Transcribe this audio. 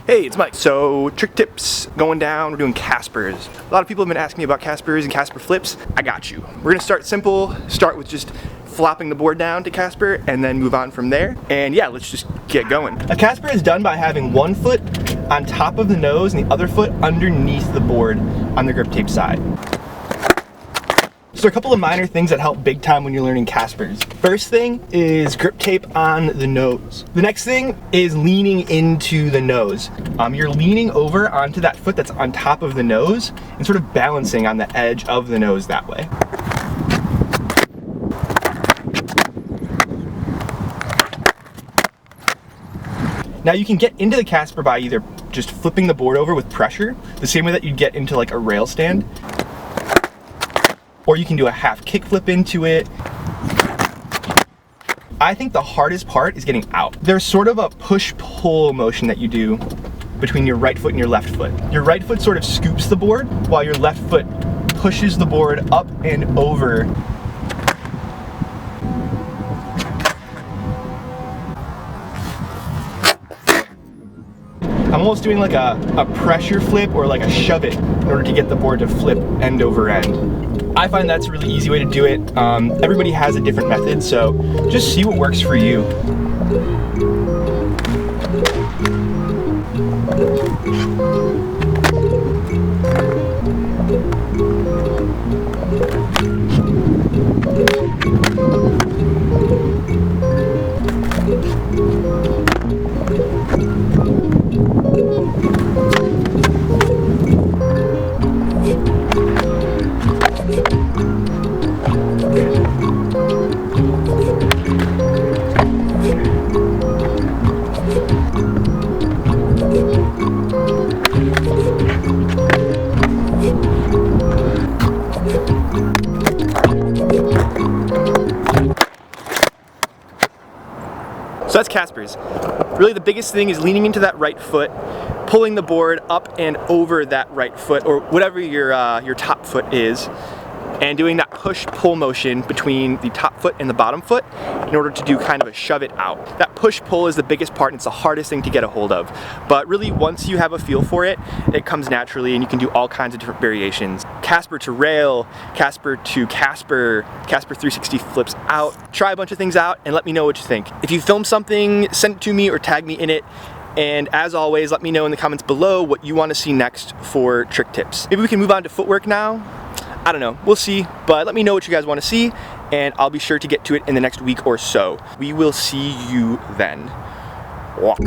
Hey, it's Mike. So, trick tips going down, we're doing caspers. A lot of people have been asking me about caspers and casper flips. I got you. We're gonna start simple, start with just flopping the board down to casper and then move on from there. And yeah, let's just get going. A casper is done by having one foot on top of the nose and the other foot underneath the board on the grip tape side. So a couple of minor things that help big time when you're learning caspers. First thing is grip tape on the nose. The next thing is leaning into the nose. You're leaning over onto that foot that's on top of the nose and sort of balancing on the edge of the nose that way. Now you can get into the casper by either just flipping the board over with pressure, the same way that you'd get into like a rail stand, or you can do a half kick flip into it. I think the hardest part is getting out. There's sort of a push-pull motion that you do between your right foot and your left foot. Your right foot sort of scoops the board, while your left foot pushes the board up and over. I'm almost doing like a pressure flip or like a shove it in order to get the board to flip end over end. I find that's a really easy way to do it. Everybody has a different method, so just see what works for you. So that's caspers. Really the biggest thing is leaning into that right foot, pulling the board up and over that right foot, or whatever your top foot is, and doing that push-pull motion between the top foot and the bottom foot in order to do kind of a shove it out. That push-pull is the biggest part and it's the hardest thing to get a hold of. But really once you have a feel for it, it comes naturally and you can do all kinds of different variations. Casper to rail, casper to casper, casper 360 flips out. Try a bunch of things out and let me know what you think. If you film something, send it to me or tag me in it. And as always, let me know in the comments below what you want to see next for trick tips. Maybe we can move on to footwork now. I don't know, we'll see, but let me know what you guys want to see, and I'll be sure to get to it in the next week or so. We will see you then. Walk.